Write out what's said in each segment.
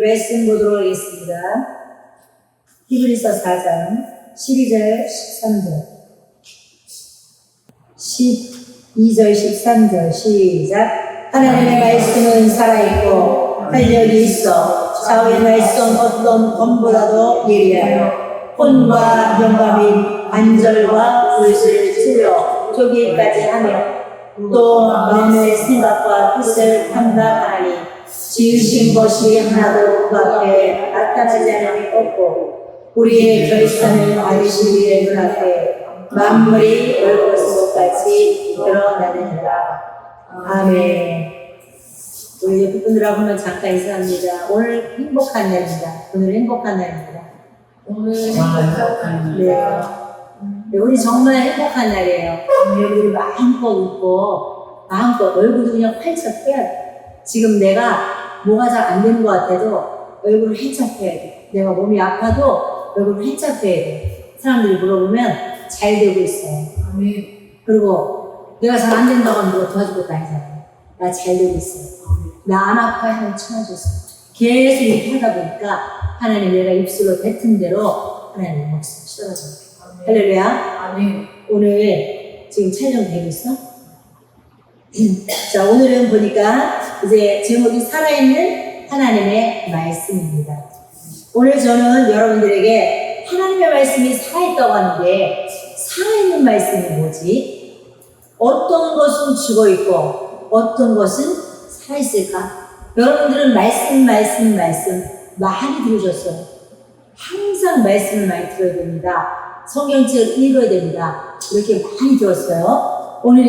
말씀 보도록 하겠습니다. 히브리서 4장 12절 13절 12절 13절 시작. 하나님의 말씀은 살아있고 활력이 있어 좌우의 말씀 어떤 검보다도 예리하여 혼과 영과 및 관절과 골수를 찔러 쪼개기까지 하며 또 마음의 생각과 뜻을 판단하니 지으신 것이 하나도 그 앞에 나타나지 않음이 없고 우리의 결산을 받으신 이의 눈앞에 만물이 얼굴속같이 드러나느니라. 아멘. 우리 옆에 분들하고는 잠깐 인사합니다. 오늘 행복한 날입니다. 오늘 행복한 날입니다. 오늘 행복한 네, 우리 정말 행복한 날이에요. 우리 마음껏 웃고 마음껏 얼굴도 그냥 활짝 펴야 돼. 지금 내가 뭐가 잘 안 되는 것 같아도 얼굴을 활짝 펴야 돼. 내가 몸이 아파도 얼굴을 활짝 펴야 돼. 사람들이 물어보면 잘 되고 있어요. 아멘. 그리고 내가 잘 안 된다고 하면 누가 도와줄 것도 아니잖아요. 나 잘 되고 있어요. 나 안 아파야 하나님 참아줬어요. 계속 이렇게 하다 보니까 하나님 내가 입술로 뱉은 대로 하나님 목숨 쏟아져요. 할렐루야. 아멘. 오늘 지금 촬영되고 있어? 자, 오늘은 보니까 이제 제목이 살아있는 하나님의 말씀입니다. 오늘 저는 여러분들에게 하나님의 말씀이 살아있다고 하는데 살아있는 말씀이 뭐지? 어떤 것은 죽어있고 어떤 것은 살아있을까? 여러분들은 말씀 많이 들으셨어요. 항상 말씀을 많이 들어야 됩니다. 성경책을 읽어야 됩니다. 이렇게 많이 들었어요. 오늘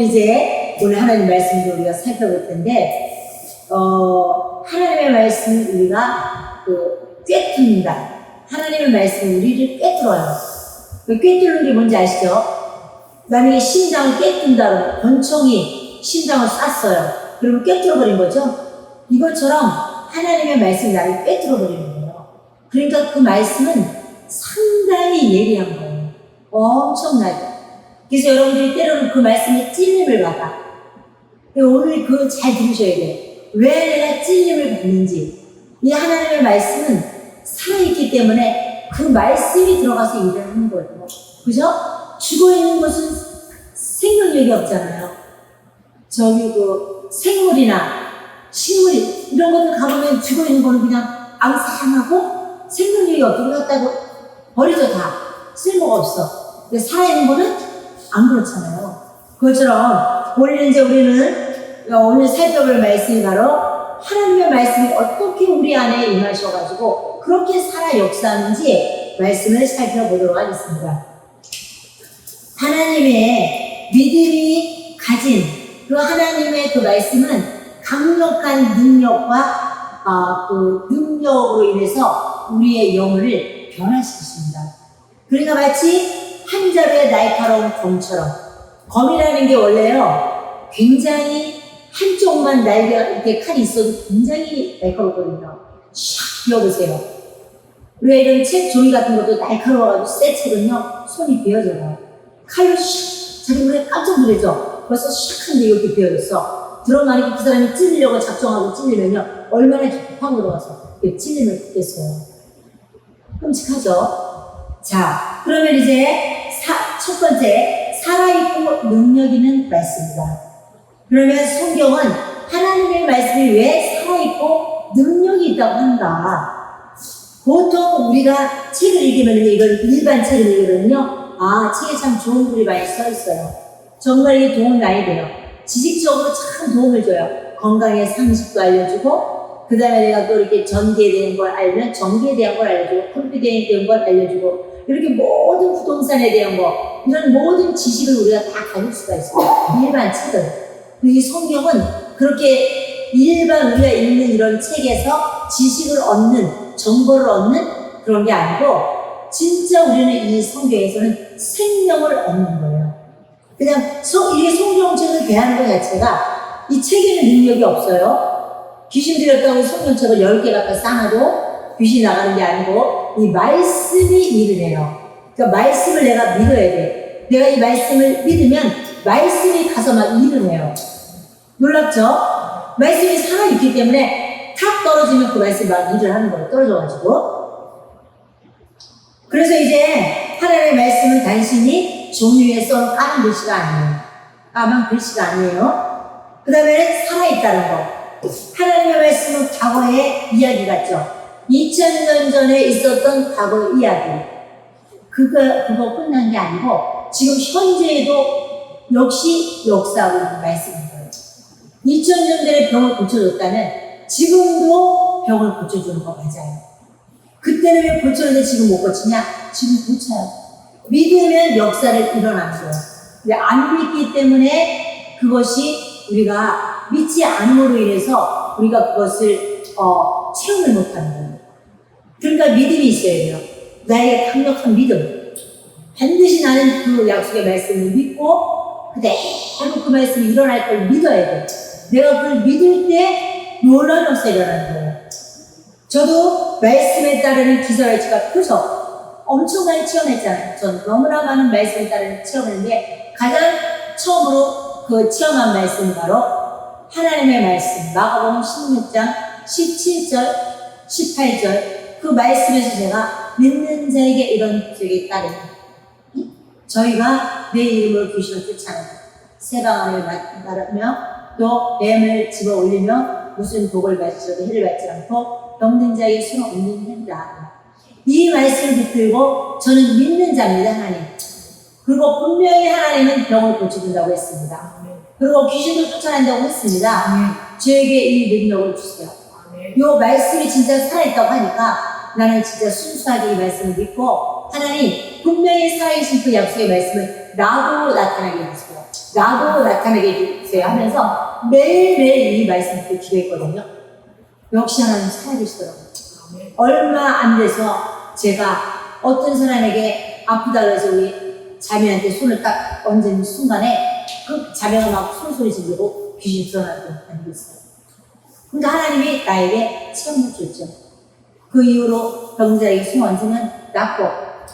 하나님 말씀도 우리가 살펴볼 텐데, 하나님의 말씀 우리가 꿰뚫는다. 하나님의 말씀 우리를 꿰뚫어요. 꿰뚫는 게 뭔지 아시죠? 만약에 심장을 꿰뚫는다 그러면 권총이 심장을 쐈어요. 그러면 꿰뚫어버린 거죠? 이것처럼 하나님의 말씀이 나를 꿰뚫어버리는 거예요. 그러니까 그 말씀은 상당히 예리한 거예요. 엄청나게. 그래서 여러분들이 때로는 그 말씀에 찔림을 받아. 오늘 그거 잘 들으셔야 돼요. 왜 내가 찔림을 받는지. 이 하나님의 말씀은 살아있기 때문에 그 말씀이 들어가서 일을 하는 거예요. 그죠? 죽어있는 것은 생명력이 없잖아요. 생물이나 식물이 이런 것들 가보면 죽어있는 거는 그냥 앙상하고 생명력이 없고 갖다가 버리죠. 다 쓸모가 없어. 근데 살아있는 거는 안 그렇잖아요. 그것처럼 우리는 오늘 살펴볼 말씀이 바로 하나님의 말씀이 어떻게 우리 안에 임하셔가지고 그렇게 살아 역사하는지 말씀을 살펴보도록 하겠습니다. 하나님의 믿음이 가진 그 하나님의 그 말씀은 강력한 능력과 그 능력으로 인해서 우리의 영혼을 변화시키십니다. 그러니까 마치 한 잡의 날카로운 검처럼, 검이라는 게 원래요 굉장히 한쪽만 날개가 이렇게 칼이 있어도 굉장히 날카롭거든요. 샥 비워보세요. 우리가 이런 책 종이 같은 것도 날카로워가지고 새 책은요 손이 베어져요. 칼로 샥 자기 눈에 깜짝 놀라죠. 벌써 샥 한데 이렇게 베어졌어. 들어가니까 그 사람이 찔리려고 작정하고 찔리면요 얼마나 급한 거로 가서 찔림을 받겠어요. 끔찍하죠. 자, 그러면 이제 첫 번째, 살아있고 능력 있는 말씀입니다. 그러면 성경은 하나님의 말씀이 왜 살아있고 능력이 있다고 한다. 보통 우리가 책을 읽으면 이걸 일반 책을 읽으면요, 책에 참 좋은 글이 많이 써 있어요. 정말 이게 도움이 많이 돼요. 지식적으로 참 도움을 줘요. 건강의 상식도 알려주고, 그 다음에 내가 또 이렇게 전기에 대한 걸 알면 전기에 대한 걸 알려주고, 컴퓨터에 대한 걸 알려주고, 이렇게 모든 부동산에 대한 거, 이런 모든 지식을 우리가 다 가질 수가 있어요. 일반 책은. 이 성경은 그렇게 일반 우리가 읽는 이런 책에서 지식을 얻는, 정보를 얻는 그런 게 아니고, 진짜 우리는 이 성경에서는 생명을 얻는 거예요. 그냥 이게 성경책을 대하는 것 자체가 이 책에는 능력이 없어요. 귀신 들였다고 성경책을 10개 갖다 쌓아도 귀신이 나가는 게 아니고 이 말씀이 일을 해요. 그러니까 말씀을 내가 믿어야 돼. 내가 이 말씀을 믿으면 말씀이 가서 막 일을 해요. 놀랍죠? 말씀이 살아있기 때문에 탁 떨어지면 그 말씀이 막 일을 하는 거예요. 떨어져가지고. 그래서 이제 하나님의 말씀은 단순히 종이 위에 써놓은 까만 글씨가 아니에요. 까만 글씨가 아니에요. 그 다음에 살아있다는 거. 하나님의 말씀은 과거의 이야기 같죠. 2000년 전에 있었던 과거의 이야기. 그거 끝난 게 아니고 지금 현재에도 역시 역사하고 있는 말씀인 거예요. 2000년 전에 병을 고쳐줬다면 지금도 병을 고쳐주는 거 맞아요. 그때는 왜 고쳤는데 지금 못 고치냐? 지금 고쳐요. 믿으면 역사를 일어나는 거예요. 근데 안 믿기 때문에 그것이 우리가 믿지 않음으로 인해서 우리가 그것을 체험을 못하는 거예요. 그러니까 믿음이 있어야 돼요. 나에게 강력한 믿음. 반드시 나는 그 약속의 말씀을 믿고 그대로 그 말씀이 일어날 걸 믿어야 돼. 내가 그걸 믿을 때 놀라운 역사가 일어나는 거예요. 저도 말씀에 따르는 기사발치가 커서 엄청나게 체험했잖아요. 전 너무나 많은 말씀에 따르는 체험했는데 가장 처음으로 그 체험한 말씀은 바로 하나님의 말씀, 마가복음 16장 17절, 18절 그 말씀에서 제가 믿는 자에게 이런 약속이 따르는 저희가 내 이름으로 귀신을 쫓아내고 새방울을 나르며 또 뱀을 집어 올리며 무슨 독을 마시어도 해를 받지 않고 병든 자에게 손을 얹는 행위다. 이 말씀을 붙들고 저는 믿는 자입니다. 하나님. 그리고 분명히 하나님은 병을 고쳐준다고 했습니다. 그리고 귀신도 쫓아낸다고 했습니다. 저에게 이 능력을 주세요. 이 말씀이 진짜 살아있다고 하니까 나는 진짜 순수하게 이 말씀을 믿고 하나님 분명히 살아계신 그 약속의 말씀을 나도 나타나게 해주세요. 나도 나타나게 해주세요 하면서 매일매일 이 말씀 듣고 기도했거든요. 역시 하나님 살아계시더라고요. 얼마 안 돼서 제가 어떤 사람에게 아프다 그래서 우리 자매한테 손을 딱 얹은 순간에 그 자매가 막 소리 지르고 귀신이 드러나고 다니고 있어요. 그러니까 하나님이 나에게 체험을 줬죠. 그 이후로 병자에게 손 얹으면 낫고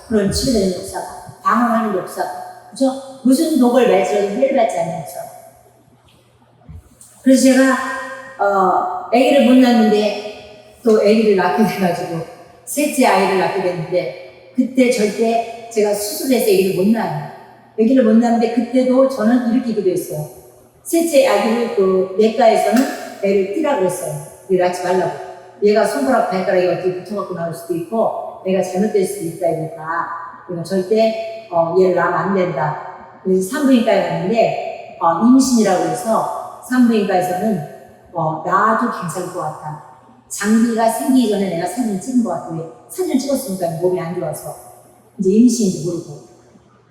그런 치료되는 역사가 방황하는 역사가 그죠? 무슨 독을 말지라도 해를 받지 않는 역사. 그래서 제가 아기를 못 낳는데 또 아기를 낳게 돼가지고 셋째 아이를 낳게 됐는데 그때 절대 제가 수술해서 아기를 못 낳아요. 아기를 못 낳는데 그때도 저는 이렇게 기도했어요. 셋째 아기를 그 내과에서는 애를 띄라고 했어요. 얘를 낳지 말라고. 얘가 손가락 발가락이 어떻게 붙어갖고 나올 수도 있고 내가 잘못될 수도 있다 이러니까 내가 절대 얘를 낳으면 안 된다. 그래서 산부인과에 갔는데 임신이라고 해서 산부인과에서는 나도 괜찮을 것 같아. 장기가 생기기 전에 내가 사진을 찍은 것 같아. 왜? 사진을 찍었으니까 몸이 안 좋아서 이제 임신인지 모르고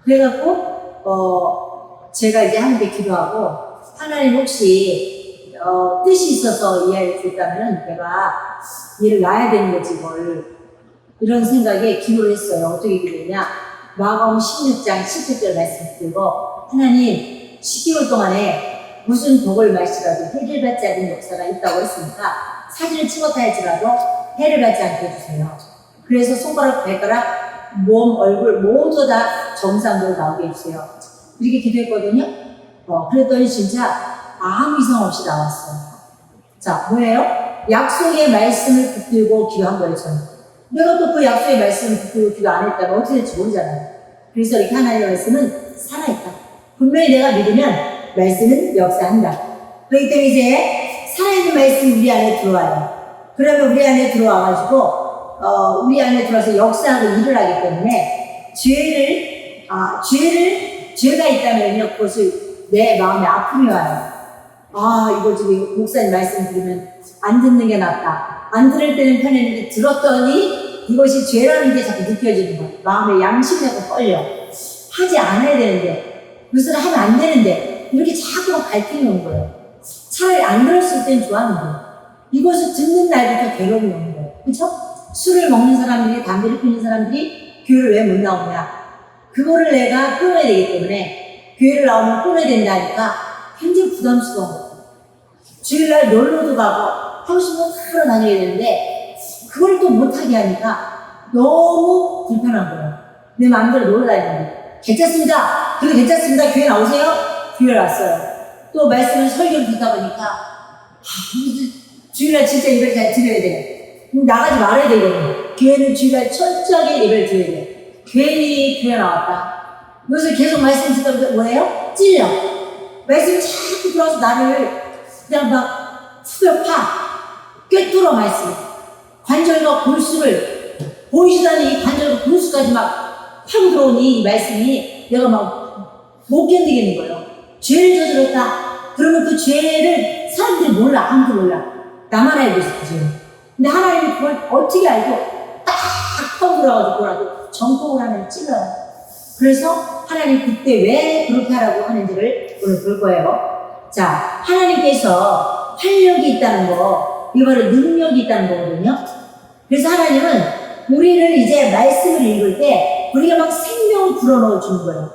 그래갖고 제가 이제 하는데 기도하고 하나님 혹시 뜻이 있어서 이 아이를 줬다면 내가 얘를 낳아야 되는 거지 뭘 이런 생각에 기도를 했어요. 어떻게 기도했냐 마가복음 16장 17절 말씀 들고 하나님 10개월 동안에 무슨 독을 마시더라도 해를 받지 않는 역사가 있다고 했으니까 사진을 찍었다 할지라도 해를 받지 않게 해주세요. 그래서 손가락, 발가락, 몸, 얼굴 모두 다 정상으로 나오게 해주세요. 이렇게 기도했거든요. 그랬더니 진짜 아무 이상 없이 나왔어요. 자, 뭐예요? 약속의 말씀을 붙들고 기도한 거예요, 저는. 내가 또 그 약속의 말씀을 붙들고 기도 안 했다면 어떻게 될지 모르잖아요. 그래서 이렇게 하나님의 말씀은 살아있다. 분명히 내가 믿으면 말씀은 역사한다. 그렇기 때문에 이제 살아있는 말씀이 우리 안에 들어와요. 그러면 우리 안에 들어와가지고, 우리 안에 들어와서 역사하고 일을 하기 때문에 죄가 있다면요, 그것을 내 마음에 아픔이 와요. 이거 지금 목사님 말씀 들으면 안 듣는 게 낫다. 안 들을 때는 편했는데 들었더니 이것이 죄라는 게 자꾸 느껴지는 거예요. 마음에 양심이 자꾸 떨려. 하지 않아야 되는데, 그것을 하면 안 되는데, 이렇게 자꾸 갈등이 오는 거예요. 차라리 안 들었을 땐 좋았는데, 이것을 듣는 날부터 괴로움이 오는 거예요. 그쵸? 술을 먹는 사람들이, 담배를 피우는 사람들이 교회를 왜 못 나오냐. 그거를 내가 끊어야 되기 때문에, 교회를 나오면 끊어야 된다니까, 굉장히 부담스러운 거예요. 주일날 놀러도 가고 하고 싶은 거 하러 다녀야 되는데 그걸 또 못하게 하니까 너무 불편한 거예요. 내 마음대로 놀러 다니는데 괜찮습니다. 그래도 괜찮습니다. 교회 나오세요. 교회 왔어요. 또 말씀을 설교를 듣다 보니까 주일날 진짜 예배를 잘 드려야 돼요. 나가지 말아야 되거든요. 교회는 주일날 철저하게 예배를 드려야 돼요. 괜히 교회 나왔다. 요새 계속 말씀 듣다 보니까 뭐예요? 찔려. 말씀이 자꾸 들어와서 나를 그냥 막 후벼 꿰뚫어 말씀. 관절과 골수를, 보이지도 않는 이 관절과 골수까지 막 파고 들어오니 이 말씀이 내가 막 못 견디겠는 거예요. 죄를 저질렀다. 그러면 그 죄를 사람들이 몰라. 아무도 몰라. 나만 알고 있어, 그 죄는. 근데 하나님이 그걸 어떻게 알고 딱 파고 들어가지고 뭐라도 정통을 하면 찔러요. 그래서 하나님 그때 왜 그렇게 하라고 하는지를 오늘 볼 거예요. 자, 하나님께서 활력이 있다는 거, 이거 바로 능력이 있다는 거거든요. 그래서 하나님은 우리를 이제 말씀을 읽을 때 우리가 막 생명을 불어넣어 주는 거예요.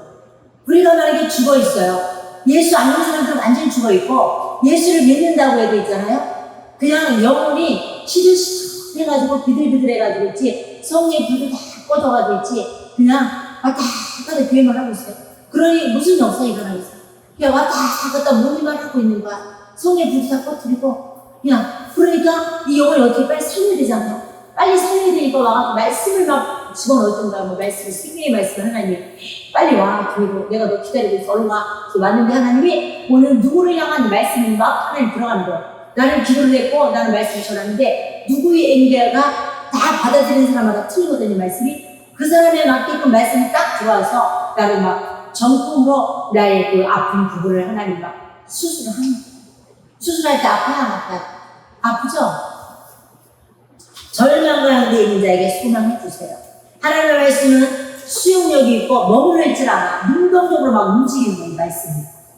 우리가 만약에 죽어 있어요. 예수 안 믿는 사람들은 완전히 죽어 있고, 예수를 믿는다고 해도 있잖아요. 그냥 영혼이 시들시들 해가지고 비들비들 해가지고 있지, 성령의 불도 다 꺼져가지고 있지, 그냥 왔다 갔다 교회만 하고 있어요. 그러니 무슨 역사가 일어나겠어요? 그냥 왔다 갔다 모기만 하고 있는 거야. 성령의 불도 다 꺼뜨리고, 그냥. 그러니까 이 영혼이 어떻게 빨리 살려야 되잖아요. 빨리 살려야 되니까 와가지고 말씀을 막 집어넣던가, 뭐 말씀을, 생명의 말씀을 하나님이 빨리 와. 그리고 내가 너 기다리고 있어. 얼른 와. 왔는데 하나님이 오늘 누구를 향한 말씀이 막 하나님 들어가는 거야. 나는 기도를 했고, 나는 말씀을 전하는데, 누구의 엔게가 다 받아들이는 사람마다 틀리거든요, 말씀이. 그 사람에 맞게끔 말씀이 딱 들어와서, 나를 막 정통으로 나의 그 아픈 부분을 하나님 막 수술을 하는 거야. 수술할 때 아파요, 안 아파요? 아프죠? 절망가운데 있는 자에게 소망해 주세요. 하나님의 말씀은 수용력이 있고 머무르질 않아. 능동적으로 막 움직이는 거예요, 말씀이.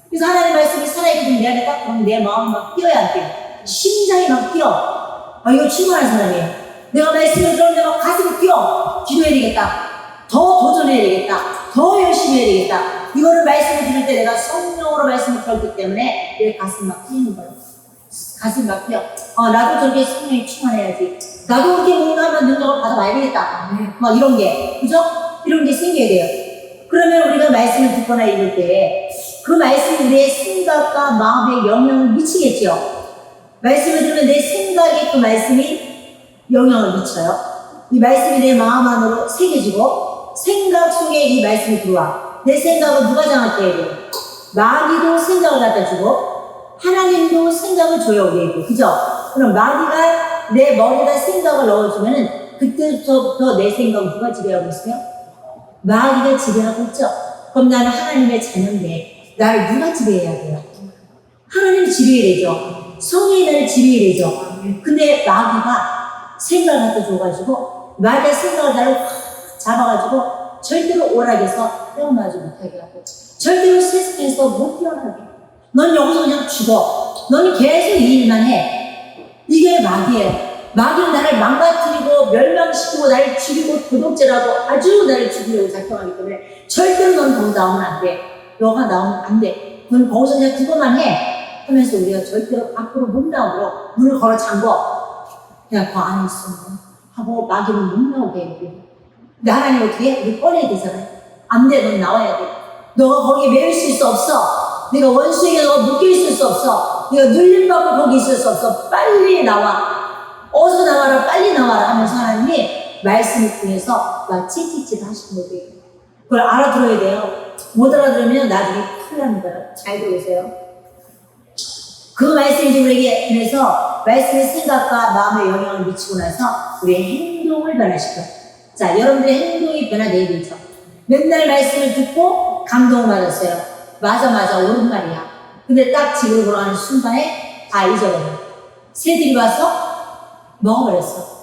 그래서 하나님의 말씀이 살아있게 되면 내 안에 딱 보면 내 마음이 막 뛰어야 안 돼요. 심장이 막 뛰어. 이거 충분한 사람이에요. 내가 말씀을 들었는데 막 가슴이 뛰어. 기도해야 되겠다. 더 도전해야 되겠다. 더 열심히 해야 되겠다. 이거를 말씀을 들을 때 내가 성령으로 말씀을 들었기 때문에 내 가슴이 막 뛰는 거예요. 가슴이 막 뛰어. 나도 저렇게 성령이 충만해야지. 나도 그렇게 뭔가 한번 능력을 받아봐야 되겠다. 막 이런 게. 그죠? 이런 게 생겨야 돼요. 그러면 우리가 말씀을 듣거나 읽을 때 그 말씀이 우리의 생각과 마음에 영향을 미치겠죠. 말씀을 들으면 내 생각에 그 말씀이 영향을 미쳐요. 이 말씀이 내 마음 안으로 새겨지고 생각 속에 이 말씀이 들어와. 내 생각은 누가 장악해야 돼요? 마귀도 생각을 갖다 주고 하나님도 생각을 줘요, 우리에게. 그죠? 그럼 마귀가 내 머리에다 생각을 넣어주면은 그때부터 내 생각은 누가 지배하고 있어요? 마귀가 지배하고 있죠? 그럼 나는 하나님의 자녀인데 나를 누가 지배해야 돼요? 하나님이 지배해야 되죠. 성령이 나를 지배해야 되죠. 근데 마귀가 생각을 갖다 줘가지고 마귀의 생각을 나를 확 잡아가지고 절대로 오락에서 헤어나지 못하게 하고 절대로 세상에서 못 태어나게. 넌 여기서 그냥 죽어. 넌 계속 이 일만 해. 이게 마귀예요. 마귀는 나를 망가뜨리고 멸망시키고 나를 죽이고 도둑질하고 아주 나를 죽이려고 작정하기 때문에 절대로 넌 거기 나오면 안 돼. 너가 나오면 안 돼. 넌 거기서 그냥 그것만 해. 하면서 우리가 절대로 밖으로 못 나오도록 문을 걸어 잠궈. 그냥 그 안에 있어. 하고 마귀는 못 나오게 해. 근데 하나님 어떻게 해? 우리 꺼내야 되잖아요. 안 돼. 넌 나와야 돼. 너가 거기에 매일 수 없어. 네가 원수에게 너가 묶여있을 수 없어. 네가 눌림받고 거기 있을 수 없어. 빨리 나와. 어서 나와라. 빨리 나와라 하면서 하나님이 말씀을 통해서 막 찌찌찌 하시는 거예요. 그걸 알아들어야 돼요. 못 알아들으면 나중에 큰일 납니다. 잘 들으세요. 그 말씀이 우리에게 그래서 말씀의 생각과 마음에 영향을 미치고 나서 우리의 행동을 변화시켜요. 자, 여러분들의 행동이 변화되어야 되죠. 맨날 말씀을 듣고 감동을 받았어요. 맞아 옳은 말이야. 근데 딱 집으로 돌아가는 순간에 다 잊어버려요. 새들이 와서 먹어버렸어.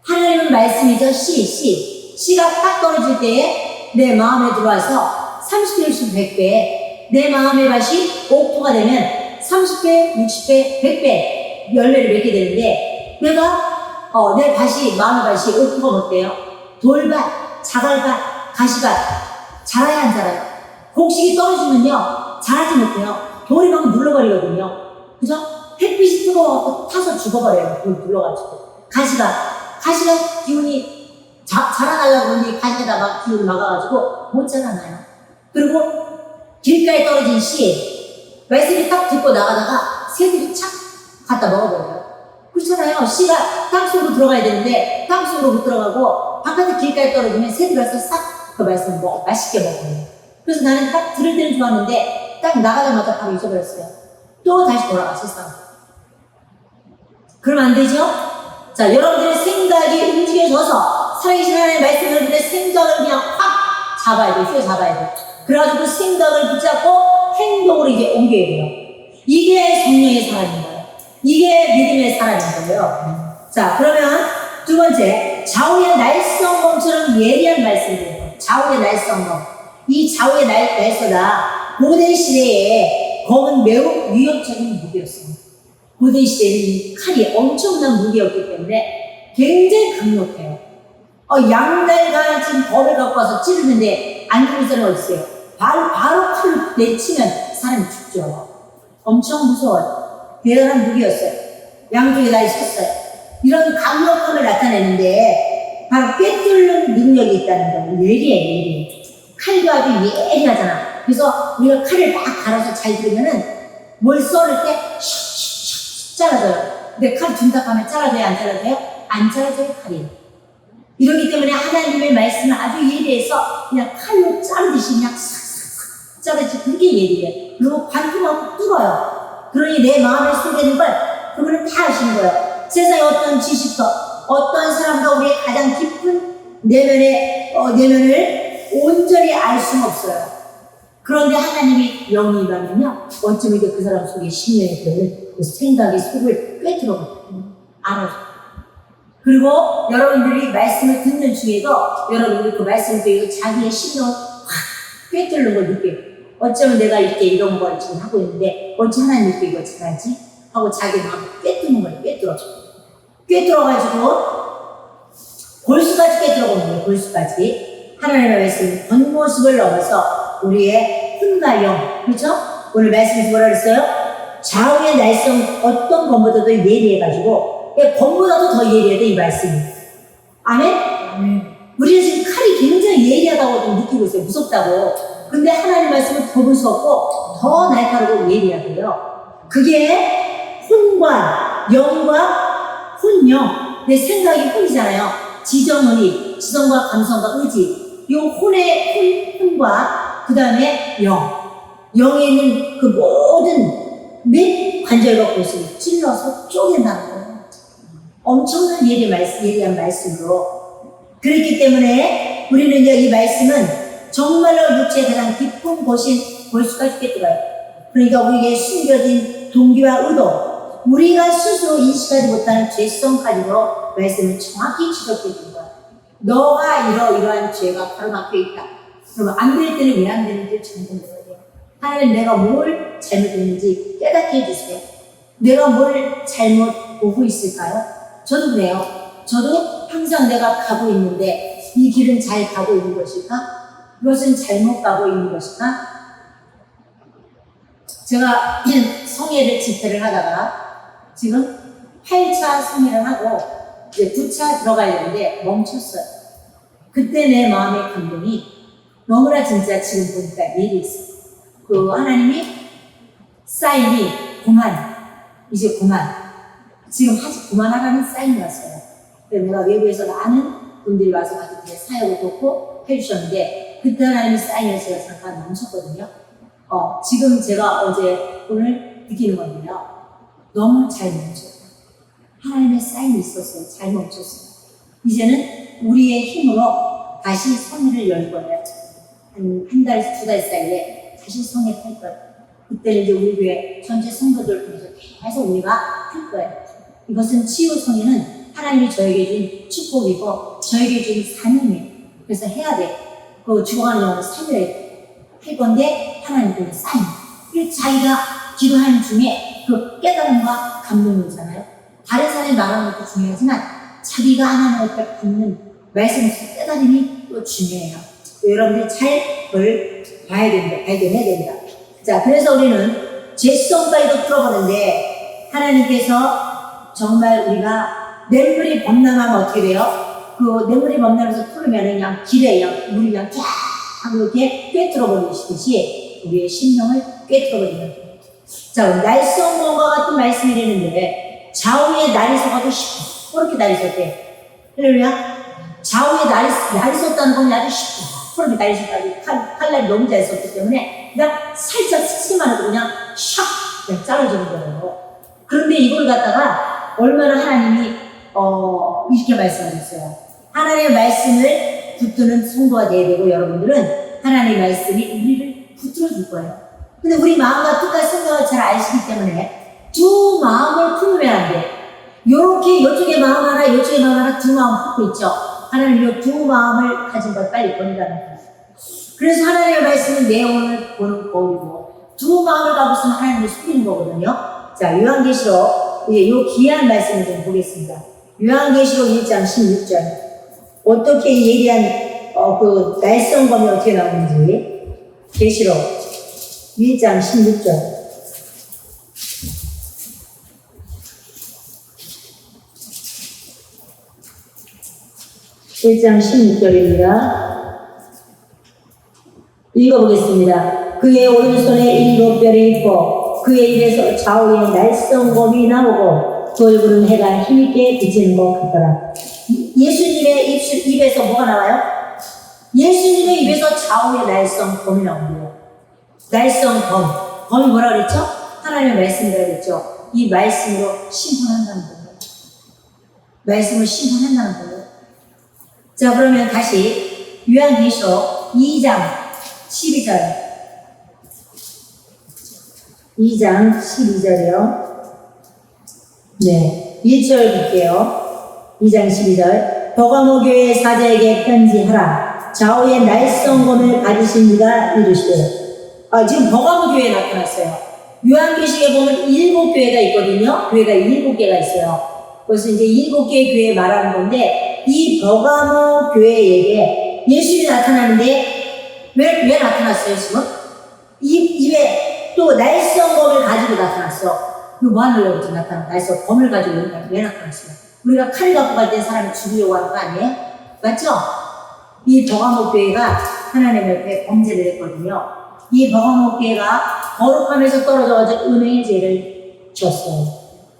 하나님은 말씀이죠. 씨가 딱 떨어질 때에 내 마음에 들어와서 30배, 60배, 100배 내 마음의 밭이 옥토가 되면 30배, 60배, 100배 열매를 맺게 되는데 내가 내 밭이 마음의 밭이 옥토가 못 돼요. 돌밭, 자갈밭, 가시밭 자라야 안 자라요. 곡식이 떨어지면요 자라지 못해요. 돌이 막 눌러버리거든요. 그죠? 햇빛이 뜨거워서 타서 죽어버려요. 돌 눌러가지고. 가시가 기운이 자라나려고 하는데 가시에다 막 기운을 막아가지고 못 자라나요. 그리고 길가에 떨어진 씨 말씀이 딱 듣고 나가다가 새들이 착 갖다 먹어버려요. 그렇잖아요. 씨가 땅속으로 들어가야 되는데 땅속으로 못 들어가고 바깥에 길가에 떨어지면 새들이 가서 싹 그 말씀을 맛있게 먹어요. 그래서 나는 딱 들을 때는 좋았는데 딱 나가자마자 바로 잊어버렸어요. 또 다시 돌아가 세상. 그러면 안 되죠? 자, 여러분들의 생각이 움직여져서 살아계신 하나님의 말씀을 여러분들의 생각을 그냥 확 잡아야 돼요. 휘어잡아야 돼요. 그래가지고 그 생각을 붙잡고 행동으로 이제 옮겨야 돼요. 이게 성령의 사람인 거예요. 이게 믿음의 사람인 거예요. 자, 그러면 두 번째, 좌우의 날성검처럼 예리한 말씀이에요. 좌우의 날성검. 이 좌우의 날서다 고대 시대에 검은 매우 위협적인 무기였어요. 고대 시대에는 칼이 엄청난 무기였기 때문에 굉장히 강력해요. 양날과 지금 검을 갖고 와서 찌르는데 안 죽을 사람이 어디 있어요? 바로 칼을 내치면 사람이 죽죠. 엄청 무서워요. 대단한 무기였어요. 양쪽에 다 있었어요. 이런 강력함을 나타내는데 바로 꿰뚫는 능력이 있다는 거예요. 예리해. 칼도 아주 예리하잖아. 그래서 우리가 칼을 막 갈아서 잘 들으면은 뭘 썰을 때 슉슉슉 잘라져요. 근데 칼 준다 하면 잘라져요? 안 잘라져요? 안 잘라져요, 칼이. 이러기 때문에 하나님의 말씀은 아주 예리해서 그냥 칼로 자르듯이 그냥 싹싹싹 자르듯이 그렇게 예리해. 그리고 관통하고 뚫어요. 그러니 내 마음에 속에 있는 걸 그분은 다 아시는 거예요. 세상의 어떤 지식도, 어떤 사람도 우리의 가장 깊은 내면을 온전히 알 수는 없어요. 그런데 하나님이 영이 임하면요, 어쩌면 그 사람 속에 심령에 들은 그 생각의 속을 꿰뚫어버려요. 알아요. 그리고 여러분들이 말씀을 듣는 중에도 여러분들이 그 말씀을 듣고 자기의 심령을 확 꿰뚫는 걸 느껴요. 어쩌면 내가 이렇게 이런 걸 지금 하고 있는데 어찌 하나님 이렇게 이거 잘하지? 하고 자기 마음을 꿰뚫는 걸 꿰뚫어가지고 골수까지 꿰뚫어보는 거예요. 골수까지. 하나님의 말씀 겉모습을 넘어서 우리의 혼과 영, 그렇죠? 오늘 말씀에서 뭐라 그랬어요? 좌우의 날성 어떤 것보다도 예리해가지고 것보다도 더 예리하다 이 말씀이. 아멘? 우리는 지금 칼이 굉장히 예리하다고 좀 느끼고 있어요. 무섭다고. 근데 하나님 말씀은 더 무섭고 더 날카롭고 예리하고요. 그게 혼과 영과 혼영. 내 생각이 혼이잖아요. 지정의리, 지성과 감성과 의지. 이 혼과 그 다음에 영에 있는 그 모든 몇 관절과 곳을 찔러서 쪼갠다는 거예요. 엄청난 예리한 말씀으로. 그렇기 때문에 우리는 이 말씀은 정말로 육체의 가장 깊은 곳인 골수까지 꿰뚫어요. 그러니까 우리에게 숨겨진 동기와 의도, 우리가 스스로 인식하지 못하는 죄성까지도 말씀을 정확히 지적해 준 거예요. 너가 이러한 죄가 가로막혀 있다. 그러면 안 될 때는 왜 안 되는지 점검해야 돼요. 하나님, 내가 뭘 잘못했는지 깨닫게 해주세요. 내가 뭘 잘못 보고 있을까요? 저도 그래요. 저도 항상 내가 가고 있는데 이 길은 잘 가고 있는 것일까? 이것은 잘못 가고 있는 것일까? 제가 성회를 집회를 하다가 지금 8차 성회를 하고 이제 9차 들어가야 되는데 멈췄어요. 그때 내 마음의 감동이 너무나 진짜 지금 보니까 예리했어요. 그 하나님이 사인이 이제 그만. 지금 그만하라는 사인이 왔어요. 내가 외부에서 많은 분들이 와서 같은 사역을 돕고 해주셨는데 그때 하나님의 사인을 제가 잠깐 멈췄거든요. 지금 제가 오늘 느끼는 건데요. 너무 잘 멈췄어요. 하나님의 사인이 있었어요. 잘 멈췄어요. 이제는 우리의 힘으로 다시 성회를 열 거예요. 한 달, 2달 사이에 다시 성회를 할 거예요. 그때는 이제 우리 교회 전체 성도들 통해서 계속 우리가 할 거예요. 이것은 치유 성회는 하나님이 저에게 준 축복이고 저에게 준 사명이에요. 그래서 해야 돼. 그 죽어가는 영혼을 살려야 돼. 할 건데 하나님께는 사인. 그래서 자기가 기도하는 중에 그 깨달음과 감동이잖아요. 다른 사람이 말하는 것도 중요하지만 자기가 하나님 앞에 붙는 말씀에서 깨달음이 또 중요해요. 여러분들이 잘 그걸 봐야 됩니다. 발견해야 됩니다. 자, 그래서 우리는 죄성까지도 풀어보는데 하나님께서 정말 우리가 냇물이 범람하면 어떻게 돼요? 그 냇물이 범람해서 풀으면 그냥 길에 물이 그냥 쫙 이렇게 꿰뚫어버리시듯이 우리의 심령을 꿰뚫어버리는 거예요. 자, 날성검과 같은 말씀이 되는데 좌우에 날이 서가지고 시퍼렇게 날이 섰대. 할렐루야. 좌우에 날이 섰다는 건 아주 시퍼렇게 날이 섰다고 칼날이 너무 잘 섰기 때문에 그냥 살짝 스치기만 해도 그냥 샥 그냥 잘라주는 거예요. 그런데 이걸 갖다가 얼마나 하나님이 이렇게 말씀하셨어요. 하나님의 말씀을 붙드는 성도가 돼야 되고 여러분들은 하나님의 말씀이 우리를 붙들어 줄 거예요. 근데 우리 마음과 뜻과 생각을 잘 아시기 때문에 두 마음을 품으면 안 돼. 요렇게 이쪽에 마음 하나 이쪽에 마음 하나 두 마음 품고 있죠. 하나님이 두 마음을 가진 걸 빨리 버리라는 거예요. 그래서 하나님의 말씀은 내용을 보는 거이고 두 마음을 가고 있으면 하나님을 숨기는 거거든요. 자, 요한계시록 이제 요 귀한 말씀을 좀 보겠습니다. 요한계시록 1장 16절 어떻게 예리한 그 날성검이 어떻게 나오는지 계시록 1장 16절 1장 16절입니다. 읽어보겠습니다. 그의 오른손에 7별이 있고 그의 입에서 좌우에 날성검이 나오고 그 얼굴은 해가 힘있게 비치는 것 같더라. 예수님의 입에서 뭐가 나와요? 예수님의 입에서 좌우에 날성검이 나옵니다. 날성검. 검이 뭐라 그랬죠? 하나님의 말씀이라고 그랬죠. 이 말씀으로 심판한다는 거예요. 말씀을 심판한다는 거예요. 자, 그러면 다시 요한계시록 2장 12절 2장 12절이요. 네, 1절 볼게요. 2장 12절 버가모 교회 사자에게 편지하라. 좌우에 날성검을 가지신 이가 이르시되 지금 버가모 교회에 나타났어요. 요한계시록에 보면 7교회가 있거든요. 교회가 7개가 있어요. 그래서 이제 7개의 교회 말하는 건데 이 버가모 교회에게 예수님이 나타나는데 왜 나타났어요 지금? 입에 또 날성검을 가지고 나타났어. 이거 뭐 하려고 지금 나타났어? 날성검을 가지고 왜 나타났어요? 우리가 칼 갖고 갈 때 사람을 죽이려고 하는 거 아니에요? 맞죠? 이 버가모 교회가 하나님 옆에 범죄를 했거든요. 이 버가모 교회가 거룩함에서 떨어져가지고 은혜의 죄를 지었어요.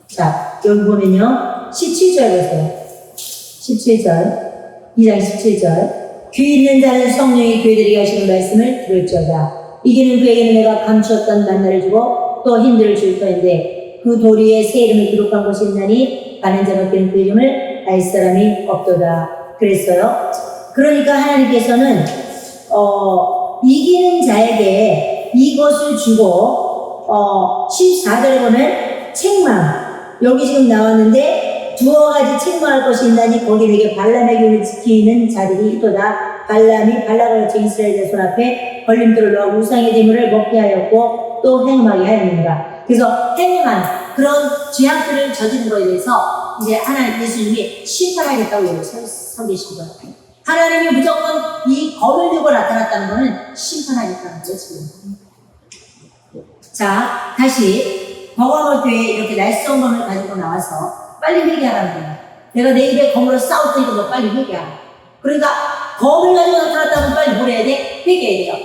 자, 여기 보면요. 17절 보세요. 17절. 2장 17절. 귀 있는 자는 성령이 교회들에게 하시는 말씀을 들을지어다. 이기는 그에게는 내가 감추었던 만나를 주고 또 힘들을 줄 터인데 그 도리에 새 이름을 기록한 곳이 있나니 가는 자밖에는 그 이름을 알 사람이 없도다. 그랬어요. 그러니까 하나님께서는 이기는 자에게 이것을 주고 14절에 보면 책망 여기 지금 나왔는데 두어 가지 책망할 것이 있나니 거기 내게 발람의 교훈을 지키는 자들이 있도다. 발람이 발락을 제 이스라엘의 손 앞에 걸림돌을 넣어 우상의 제물을 먹게 하였고 또 행음하게 하였느니라. 그래서 행음한 그런 죄악들을 저지른 것에 대해서 이제 하나님 예수님이 심판하겠다고 여기 서 계신 거예요. 하나님이 무조건 이 검을 들고 나타났다는 것은 심판하겠다는 거죠 지금. 자, 다시 버가모 교회에 이렇게 날성검을 가지고 나와서 빨리 회개하라는 거예요. 내가 내 입에 검으로 싸웠으니까 너 빨리 회개하라. 그러니까 검을 가지고 나타났다면 빨리 뭘 해야 돼? 회개해야 돼요.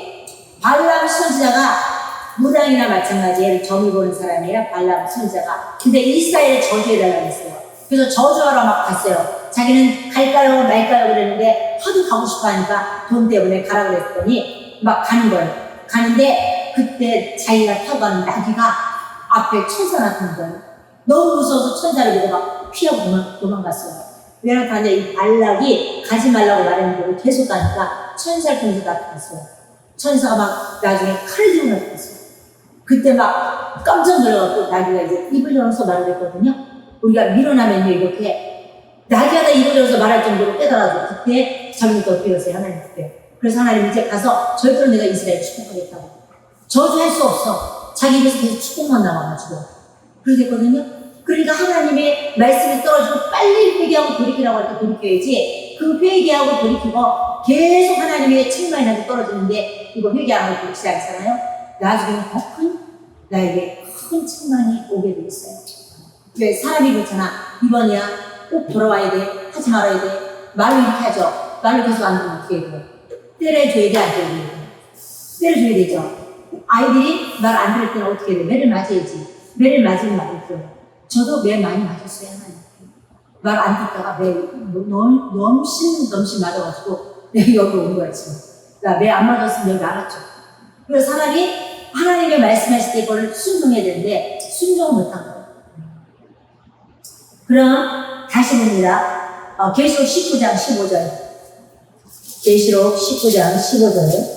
발람 선지자가 무당이나 마찬가지예요. 점을 보는 사람이라 발람 선지자가. 근데 이스라엘을 저주해달라고 했어요. 그래서 저주하러 막 갔어요. 자기는 갈까요 말까요 그랬는데 하도 가고 싶어 하니까 돈 때문에 가라 그랬더니 막 가는 거예요. 가는데 그때 자기가 타고 가는 나귀가 앞에 천사 나타난 거예요. 너무 무서워서 천사를 보고 막 피하고 도망갔어요. 왜 나타났냐? 이 발락이 가지 말라고 말했는데 계속 가니까 천사를 통해서 나타났어요. 천사가 막 나중에 칼을 들고 나타났어요. 그때 막 깜짝 놀라갖고 나귀가 이제 입을 열어서 말을 했거든요. 우리가 밀어나면요 이렇게 나귀가 다 입을 열어서 말할 정도로 깨달아서 그때 자기부터 어떻게 했어요 하나님 그때. 그래서 하나님 이제 가서 절대로 내가 이스라엘 축복하겠다고. 저주할 수 없어. 자기 입에서 계속 축복만 나와가지고 그렇게 됐거든요. 그러니까 하나님의 말씀이 떨어지고 빨리 회개하고 돌이키라고 할 때 돌이켜야지 그 회개하고 돌이키고 계속 하나님의 책망이 나게 떨어지는데 이거 회개하고 돌이키지 않잖아요. 나중에는 더 큰 나에게 큰 책망이 오게 돼 있어요. 왜 사람이 그렇잖아. 이번이야 꼭 돌아와야 돼. 하지 말아야 돼. 말로 이렇게 하죠. 말로 계속 안 되면 어떻게 해야 돼요? 때려줘야 돼, 안 때려줘야 돼? 때려줘야 되죠. 아이들이 말 안 들을 때는 어떻게 해야 돼? 매를 맞아야지. 매를 맞으면 말이죠. 저도 매 많이 맞았어요. 말 안 듣다가 매 넘신 맞아가지고 여기 온 거야 지금. 나 매 안 맞았으면 여기 알았죠. 그래서 사람이 하나님의 말씀하실 때 이걸 순종해야 되는데 순종 못한 거예요. 그럼 다시 봅니다. 계시록 19장 15절. 계시록 19장 15절.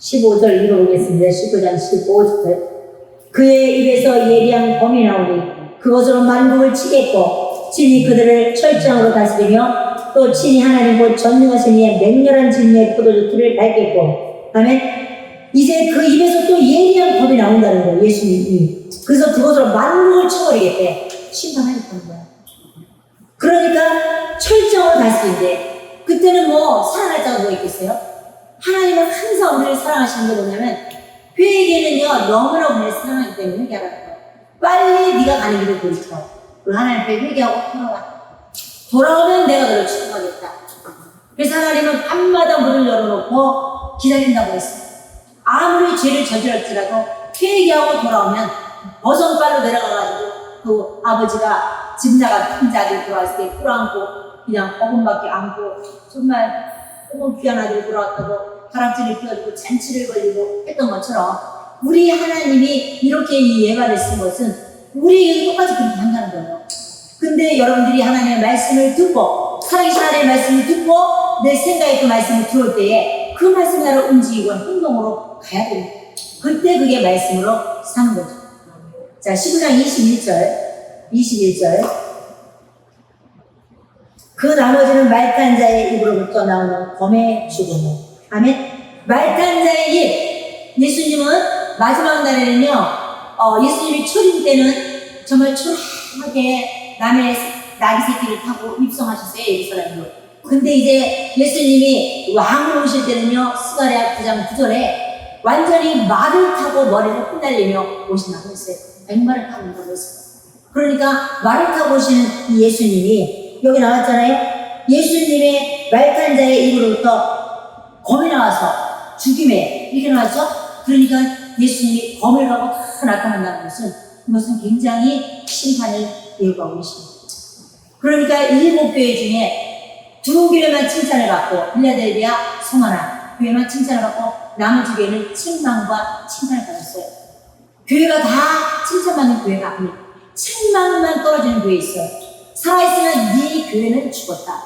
(15절) 읽어보겠습니다. 19장 15절. 그의 입에서 예리한 검이 나오니 그것으로 만국을 치겠고 친히 그들을 철저하고 다스리며 또 친히 하나님 곧 전능하신 이의 맹렬한 진리의 포도주 틀을 밟겠고. 아멘. 이제 그 입에서 또 예리한 검이 나온다는 거예요. 예수님이. 그래서 그것으로 만국을 쳐버리겠대. 심판하겠다는 거야. 그러니까 철저하고 다스리는데 그때는 뭐 살아날 자가 뭐 있겠어요? 하나님은 항상 우리를 사랑하시는 게 뭐냐면 회개는요 너무나 우리를 사랑하기 때문에 회개하라는 거예요. 빨리 네가 가는 길을 돌이켜. 그리고 하나님 앞에 회개하고 돌아오면 내가 너를 축복하겠다. 그래서 하나님은 밤마다 문을 열어놓고 기다린다고 했어요. 아무리 죄를 저질렀지라도 회개하고 돌아오면 버선발로 내려가가지고 그 아버지가 짐자가 큰 자리에 들어왔을 때 끌어안고 그냥 어금밖에 안고 정말 너무 귀한 아들이 돌아왔다고 가락지를 끼워주고 잔치를 벌리고 했던 것처럼 우리 하나님이 이렇게 이 예화를 쓴 것은 우리에게도 똑같이 그렇게 한다는 거예요. 근데 여러분들이 하나님의 말씀을 듣고 살아계신 하나님의 말씀을 듣고 내 생각에 그 말씀을 들을 때에 그 말씀을 나를 움직이고 행동으로 가야 됩니다. 그때 그게 말씀으로 사는 거죠. 자, 19장 21절. 그 나머지는 말탄 자의 입으로부터 나오는 검의 죽음이요. 아멘. 말탄 자의 입. 예수님은 마지막 날에는요, 예수님이 초림 때는 정말 초라하게 남의 나귀 새끼를 타고 입성하셨어요, 예루살렘으로. 근데 이제 예수님이 왕으로 오실 때는요, 스가랴 9장 9절에 완전히 말을 타고 머리를 흩날리며 오신다고 했어요. 백마를 타고 온다고 했어요. 그러니까 말을 타고 오시는 이 예수님이 여기 나왔잖아요. 예수님의 말탄 자의 입으로부터 검이 나와서 죽임에 이렇게 나왔죠. 그러니까 예수님이 검을 가고 다 나타난다는 것은 이것은 굉장히 심판을 예고하고 계십니다. 그러니까 일곱 교회 중에 두 교회만 칭찬을 받고 빌라델비아 성하나 교회만 칭찬을 받고 나머지 교회는 책망과 칭찬을 받았어요. 교회가 다 칭찬받는 교회가 아니에요. 책망만 떨어지는 교회 있어요. 살아있으면 네 교회는 죽었다.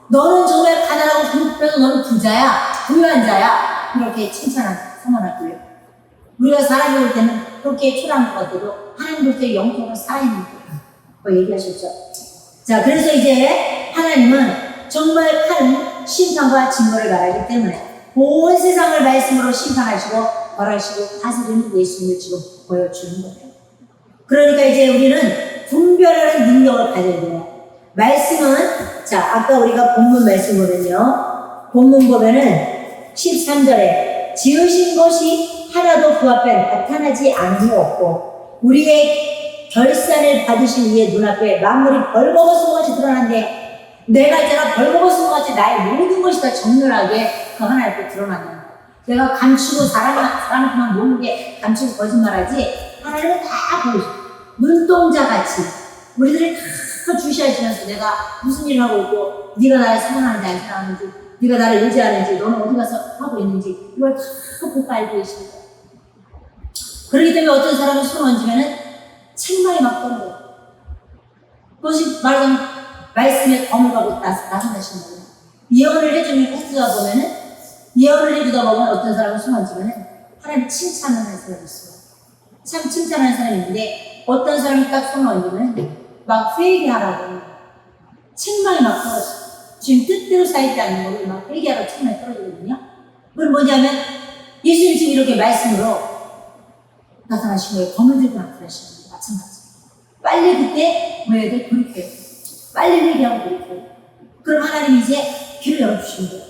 너는 정말 가난하고 불평해서 너는 부자야, 부유한 자야. 이렇게 칭찬한 성원할 교회. 우리가 사람이 볼 때는 그렇게 초라한 것 같아도 하나님 볼 때 영적으로 살아있는 거예요. 얘기하셨죠. 자, 그래서 이제 하나님은 정말 큰 심판과 징벌을 말하기 때문에 온 세상을 말씀으로 심판하시고 벌하시고 다스리는 예수님을 지금 보여주는 거예요. 그러니까 이제 우리는 분별하는 능력을 가져야 돼요. 말씀은, 자, 아까 우리가 본문 말씀 보면요. 본문 보면은 13절에 지으신 것이 하나도 그 앞에 나타나지 않음이 없고 우리의 결산을 받으신 이의 눈앞에 만물이 벌거벗은 것이 드러난데 내가 있잖아 벌거벗은 것 같이 나의 모든 것이 다 정렬하게 그 하나 앞에 드러난다. 내가 감추고 사람만 모르게 감추고 거짓말하지 하나님은 다 보여줘. 눈동자같이 우리들이 다 주시하시면서 내가 무슨 일을 하고 있고 네가 나를 사랑하는지 안 사랑하는지 네가 나를 의지하는지 너는 어디 가서 하고 있는지 이걸 다 보고 알고 계십니다. 그렇기 때문에 어떤 사람은 손을 얹으면은 책망이 막 떨어져요. 그것이 말하자면 말씀에 검을 가고 나선다신 거예요. 예언을 해주다 보면은 예언을 해주다 보면 어떤 사람은 손을 얹으면은 하나님 칭찬을 하는 사람이 있어요. 참 칭찬하는 사람이 있는데 어떤 사람이 딱 손을 얹으면 막 회개하라고 책망이 막 떨어져요. 지금 뜻대로 쌓이지 않는 거를 막 회개하라고 책망이 떨어지거든요. 그건 뭐냐면 예수님이 지금 이렇게 말씀으로 나타나신 거예요. 검을 들고 나타나시는 거예요. 마찬가지. 빨리 그때 뭐 해야 돼? 돌이켜요. 빨리 회개하고 돌이켜요. 그럼 하나님이 이제 귀를 열어주시는 거예요.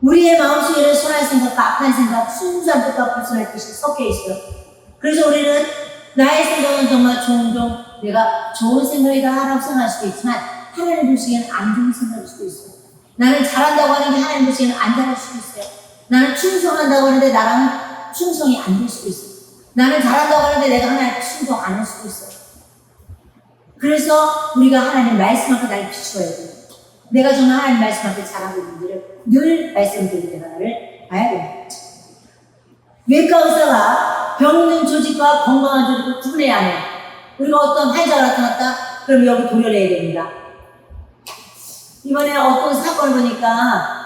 우리의 마음속에는 선한 생각과 악한 생각, 순수한 뜻과 불순한 뜻이 섞여 있어요. 그래서 우리는 나의 생각은 정말 종종 내가 좋은 생각이다 라고 생각할 수도 있지만 하나님 보시기에는 안 좋은 생각일 수도 있어요. 나는 잘한다고 하는 게 하나님 보시기에는 안 잘할 수도 있어요. 나는 충성한다고 하는데 나랑은 충성이 안 될 수도 있어요. 나는 잘한다고 하는데 내가 하나님 충성 안 할 수도 있어요. 그래서 우리가 하나님 말씀 앞에 날 비추어야 돼요. 내가 정말 하나님 말씀 앞에 잘하고 있는지를 늘 말씀드리는 하나를 봐야 됩니다. 외과 의사가 병 있는 조직과 건강한 조직을 구분해야 하는, 우리가 어떤 환자가 나타났다? 그럼 여기 도려내야 됩니다. 이번에 어떤 사건을 보니까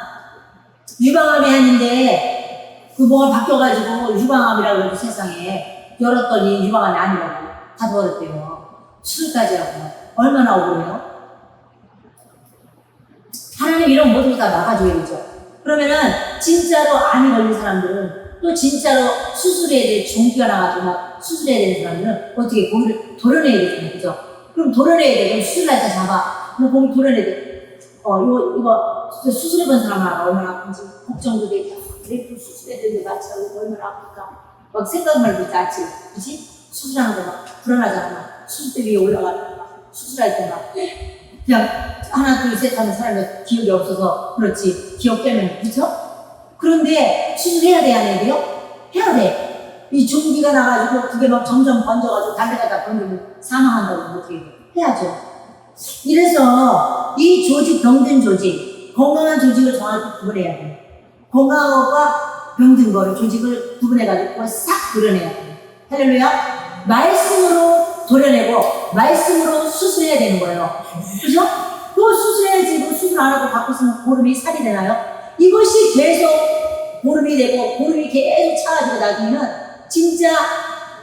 유방암이 했는데 그 뭐가 바뀌어가지고 유방암이라고 해도 세상에 열었더니 유방암이 아니라고 다 버렸대요. 수술까지 하고. 얼마나 억울해요? 하나님 이런 모든 거 다 막아줘야죠. 그러면은 진짜로 암이 걸린 사람들은, 또 진짜로 수술해야 될 종기가 나가지고 막 수술해야 되는 사람들은 어떻게 고기를 도려내야 되잖아요. 그죠? 그럼 도려내야 돼. 그럼 수술날짜 잡아. 그럼 고기 도려내야 돼. 이거 수술해본 사람 알아. 얼마나 아픈지 걱정도 되죠. 그래도 수술해야 되는데 마치 얼마나 아플까. 막 생각만 해도 낫지. 그치? 수술하는 거 막 불안하잖아. 막 수술대 위에 올라가는 막 수술할 때 막 그냥 하나 둘 셋 하는 사람이 기억이 없어서 그렇지. 기억 때문에. 그쵸? 그런데 수술해야 돼, 안 해야 돼요? 해야 돼. 이 종기가 나가지고 그게 막 점점 번져가지고 담배가다 번지면 사망한다고 어떻게 해야죠. 이래서 이 조직, 병든 조직, 건강한 조직을 정확히 구분해야 돼요. 건강한 것과 병든 거를, 조직을 구분해가지고 그걸 싹 도려내야 돼요. 할렐루야. 말씀으로 도려내고 말씀으로 수술해야 되는 거예요. 그죠? 또 수술해야지. 수술 안 하고 갖고 있으면 보름이 살이 되나요? 이것이 계속 보름이 되고 보름이 계속 차가지고 나중에는 진짜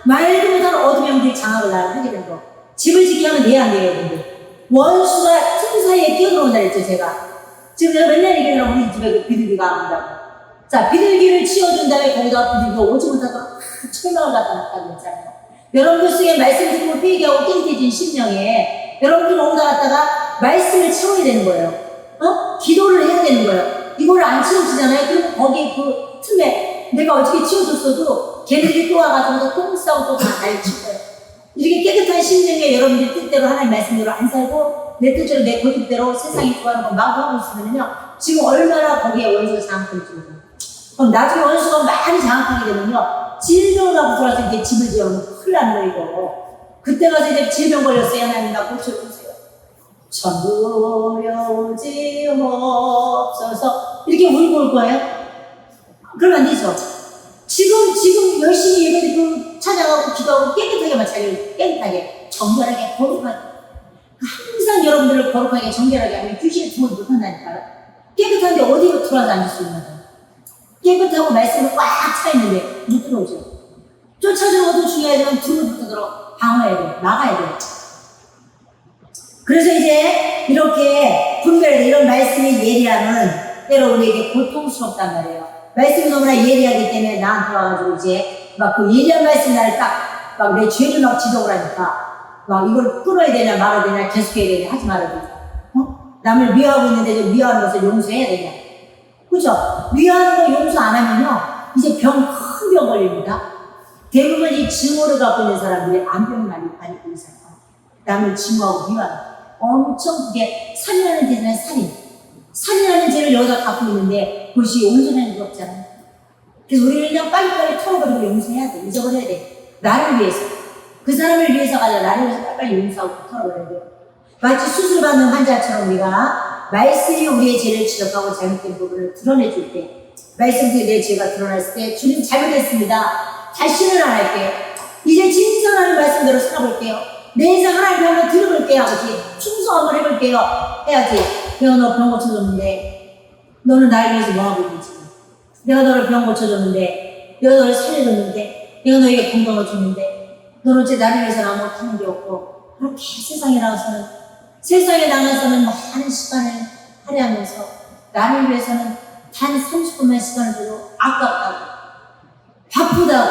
말도 못하는 어둠형들이 장악을 하게 되는 거. 집을 짓게 하면 돼야 안 돼요, 여러분들? 원수가 틈 사이에 끼어들어온다 했죠, 제가. 지금 내가 맨날 얘기하려고 우리 집에 그 비둘기가 안 온다고. 자, 비둘기를 치워준 다음에 거기다가 비둘기가 오지 못하도록 철망을 갖다 놨다고 했잖아요. 여러분들 속에 말씀 듣고 회개하고 깨끗해진 심령에 여러분들 오다 갔다가 말씀을 채워야 되는 거예요. 기도를 해야 되는 거예요. 이거를 안 치워주잖아요. 그럼 거기 그 틈에 내가 어떻게 치워줬어도 걔네들이 또 와가지고 똥 싸고 또 다 갈칠 거예요. 이렇게 깨끗한 심령에 여러분들 뜻대로 하나님 말씀대로 안 살고 내 뜻대로 내 고집대로 세상이 좋아하는 거 마구 하고 있으면요, 지금 얼마나 거기에 원수가 장악할지 모르고, 그럼 나중에 원수가 많이 장악하게 되면요, 질병을 갖고 들어와서 이제 집을 지어놓으면 큰일 난 거예요, 이거. 그때 가서 이제 질병 걸렸어요. 하나님 나 고쳐주세요. 천부려오지 없어서 이렇게 울고 올 거예요? 그러면 안 되죠. 지금 열심히 예배드리고 찾아가고 기도하고 깨끗하게만 차리고 깨끗하게 정결하게 거룩하게, 항상 여러분들을 거룩하게 정결하게 하면 귀신이 들어오지 못한다니까요. 깨끗한데 어디로 들어와서 앉을 수 있는 거예요? 깨끗하고 말씀이 꽉 차있는데 못 들어오죠. 쫓아주는 것도 중요하지만 들어올 들어 방어해야 돼요. 막아야 돼요. 그래서 이제 이렇게 분별해야, 이런 말씀의 예리함은 때로 우리에게 고통스럽단 말이에요. 말씀이 너무나 예리하기 때문에 나한테 와가지고 이제 막 그 예리한 말씀 나를 딱 막 내 죄를 막 지적을 하니까 막 이걸 끊어야 되냐 말아야 되냐 계속해야 되냐 하지 말아야 되냐, 남을 미워하고 있는데 미워하는 것을 용서해야 되냐. 그죠? 미워하는 거 용서 안 하면요, 이제 큰 병 걸립니다. 대부분 이 증오를 갖고 있는 사람들이 암병 많이 받고 있는 사람, 남을 증오하고 미워하는, 엄청 그게 살인하는 죄는 살인하는 죄를 여기다 갖고 있는데 그것이 온전한 게 없잖아요. 그래서 우리는 그냥 빨리빨리 털어버리고 용서해야 돼. 잊어버려야 돼. 나를 위해서. 그 사람을 위해서가 아니라 나를 위해서 빨리빨리 용서하고 털어버려야 돼요. 마치 수술받는 환자처럼 우리가 말씀이 우리의 죄를 지적하고 잘못된 부분을 드러내줄 때, 말씀이 내 죄가 드러났을 때 주님 잘못했습니다. 다시는 안 할게요. 이제 진짜 하나님 말씀대로 살아볼게요. 내 인생 하나님 한번 들어볼게요. 아버지 충성 한번 해볼게요. 해야지. 내가 너 병 고쳐줬는데 너는 나를 위해서 뭐하고 있는지, 내가 너를 병 고쳐줬는데, 내가 너를 살려줬는데, 내가 너에게 건강을 줬는데 너는 어째 나를 위해서는 아무것도 하는 게 없고, 그렇게 세상에 나가서는 많은 시간을 할애하면서 나를 위해서는 단 30분만 시간을 줘도 아깝다고, 바쁘다고,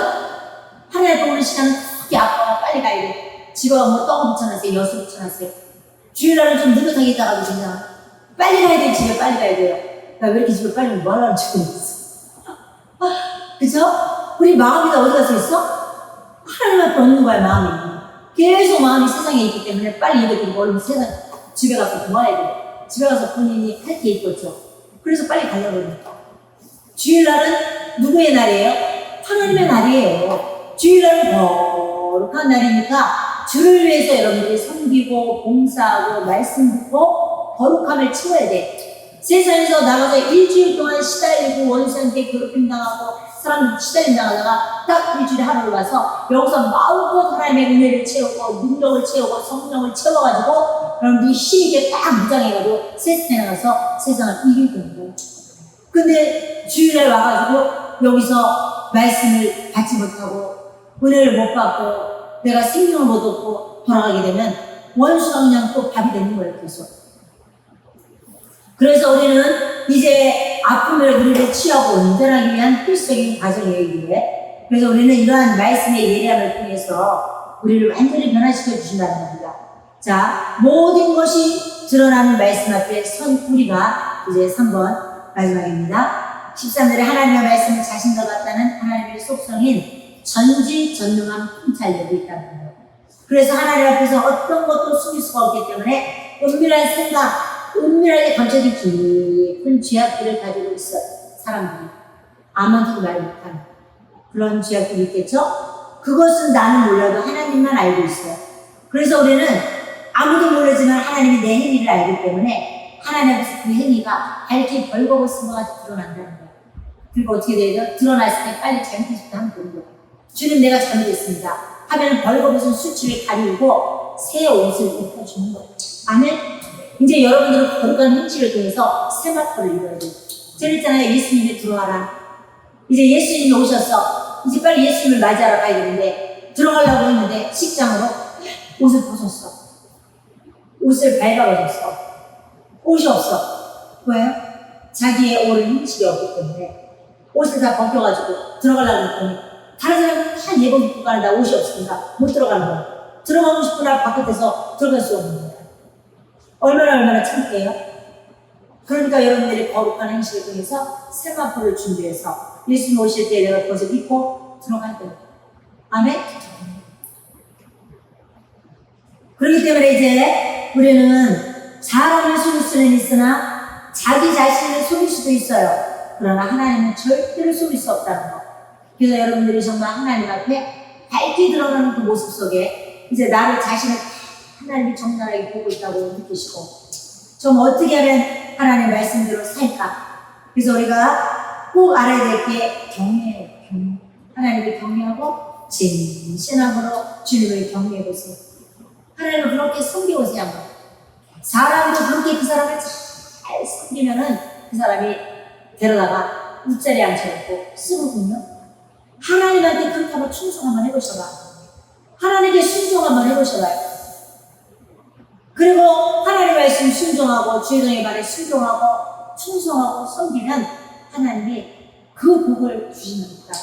하나님 보는 시간은 크게 아까워. 빨리 가야 돼. 집에 가면 떡 붙여놨어요. 여수 붙여놨어요. 주일날은 좀 느긋하게 있다가도 그냥 빨리 가야 돼. 집에 빨리 가야 돼요. 나 왜 이렇게 집에 빨리 뭐 하려고 지금 있어. 그죠? 우리 마음이 다 어디 가서 있어? 하나님 앞에 없는 거야, 마음이. 계속 마음이 세상에 있기 때문에 빨리 예배 드리고 얼른 세상 집에 가서 도와야 돼. 집에 가서 본인이 할 게 있겠죠. 그래서 빨리 가려고 합니다. 주일날은 누구의 날이에요? 하나님의 날이에요. 주일날은 거룩한 날이니까 주를 위해서 여러분들이 섬기고 봉사하고 말씀 듣고 거룩함을 채워야 돼. 세상에서 나가서 일주일 동안 시달리고 원수한테 괴롭힘 당하고 사람 시달림 당하다가 딱 일주일에 하루를 가서 여기서 마음껏 하나님의 은혜를 채우고 능력을 채우고 성령을 채워가지고 여러분들이 힘있게 딱 무장해가지고 세상에 나가서 세상을 이길 거예요. 근데 주일날 와가지고 여기서 말씀을 받지 못하고 은혜를 못 받고 내가 생명을 못 얻고 돌아가게 되면 원수가 그냥 또 밥이 되는 거예요. 그래서 우리는 이제 아픔을 우리를 치유하고 온전하기 위한 필수적인 과정이기에 그래서 우리는 이러한 말씀의 예리함을 통해서 우리를 완전히 변화시켜 주신다는 겁니다. 자, 모든 것이 드러나는 말씀 앞에 선 우리가 이제 3번 마지막입니다. 13절에 하나님의 말씀은 자신과 같다는 하나님의 속성인 전지전능한 통찰력이 있다는 거예요. 그래서 하나님 앞에서 어떤 것도 숨길 수가 없기 때문에 은밀한 생각, 은밀하게 감춰진 깊은 죄악들을 가지고 있어 사람들이 아무한테도 말 못하는 그런 죄악들이 있겠죠? 그것은 나는 몰라도 하나님만 알고 있어요. 그래서 우리는 아무도 모르지만 하나님이 내 행위를 알기 때문에 하나님 앞에서 그 행위가 밝게 벌거벗은 것 같이 드러난다는 거예요. 그리고 어떻게 되죠? 드러났을 때 빨리 잘못했을 때 하면 되는 거예요. 주님 내가 잘못했습니다 하면 벌거벗은 수치를 가리고 새 옷을 입혀주는 거예요. 아멘? 이제 여러분들은 거룩한 행실을 통해서 세마포를 이뤄야 돼요. 제가 했잖아요. 예수님이 들어와라. 이제 예수님이 오셨어. 이제 빨리 예수님을 맞이하러 가야 되는데 들어가려고 했는데 식장으로 옷을 벗었어. 옷을 밟아버렸어. 옷이 없어. 왜요? 자기의 옳은 행실이 없기 때문에 옷을 다 벗겨가지고 들어가려고 했더니 다른 사람은 다 예복 입고 가는데 옷이 없으니까 못 들어가는 거야. 들어가고 싶으나 바깥에서 들어갈 수 없는 거야. 얼마나 창피해요? 그러니까 여러분들이 거룩한 행실을 통해서 세마포를 준비해서 예수님 오실 때 내가 그것을 입고 들어갈 거예요. 아멘? 그렇기 때문에 이제 우리는 사람을 속일 수는 있으나 자기 자신을 속일 수도 있어요. 그러나 하나님은 절대로 속일 수 없다는 거. 그래서 여러분들이 정말 하나님 앞에 밝게 드러나는 그 모습 속에 이제 나를 자신을 하나님이 정나라하게 보고 있다고 느끼시고 좀 어떻게 하면 하나님의 말씀대로 살까? 그래서 우리가 꼭 알아야 될 게 경외예요. 하나님을 경외하고 진실함으로 주님을 경외해 보세요. 하나님을 그렇게 섬겨보세요. 한번. 사람도 그렇게 그 사람을 잘 섬기면은 그 사람이 데려다가 웃자리에 앉혀놓고 쓰거든요. 하나님한테 그렇게 한번 충성 한번 해보셔봐. 하나님께 순종 한번 해보셔봐요. 그리고 하나님의 말씀 순종하고 주의 말에 순종하고 충성하고 섬기면 하나님이 그 복을 주십니다.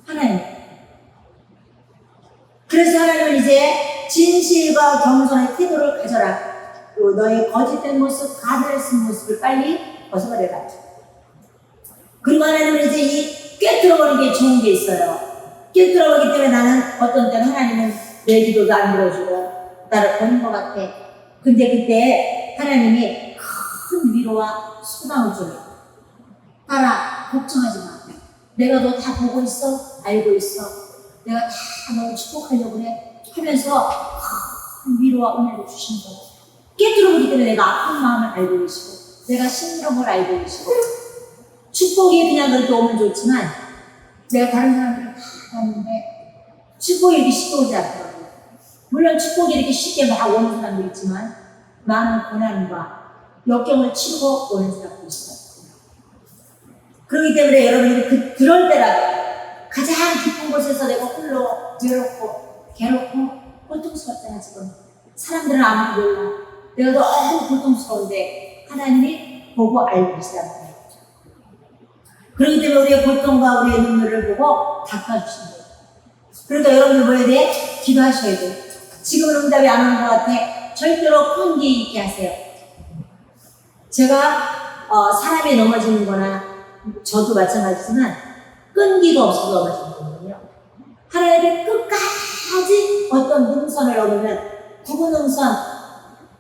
하나님. 그래서 하나님은 이제 진실과 겸손의 태도를 가져라. 그리고 너의 거짓된 모습, 가면을 쓴 모습을 빨리 벗어버려라. 그리고 하나님은 이제 이 꿰뚫어버리는 게 좋은 게 있어요. 꿰뚫어버리기 때문에 나는 어떤 때는 하나님은 내 기도도 안 들어주고 나를 보는 것 같아. 근데 그때 하나님이 큰 위로와 소망을 줘요. 따라 걱정하지 마. 내가 너 다 보고 있어. 알고 있어. 내가 다 너 축복하려고 해. 하면서 큰 위로와 은혜를 주시는 거예요. 깨뚫어보기 때문에 내가 아픈 마음을 알고 계시고 내가 힘든 걸 알고 계시고 축복이 그냥 그렇게 오면 좋지만 내가 다른 사람들을 다 봤는데 축복이 이렇게 쉽게 오지 않더라고요. 물론 축복이 이렇게 쉽게 막 오는 사람도 있지만 많은 고난과 역경을 치고 오는 사람도 있어요. 그렇기 때문에 여러분들이 그럴 때라도 가장 깊은 곳에서 내가 홀로 외롭고 괴롭고 고통스럽잖아 지금. 사람들은 아무도 몰라. 내가 너무 고통스러운데 하나님이 보고 알고 계시다는 거예요. 그렇기 때문에 우리의 고통과 우리의 눈물을 보고 닦아주시는 거예요. 그러니까 여러분들 뭐 해야 돼? 기도하셔야 돼. 지금은 응답이 안 오는 것 같아. 절대로 끈기 있게 하세요. 제가 사람이 넘어지는 거나 저도 마찬가지지만 끈기가 없어서 넘어지는 거거든요. 하나님의 끝까지 어떤 능선을 얻으면 굵은 능선,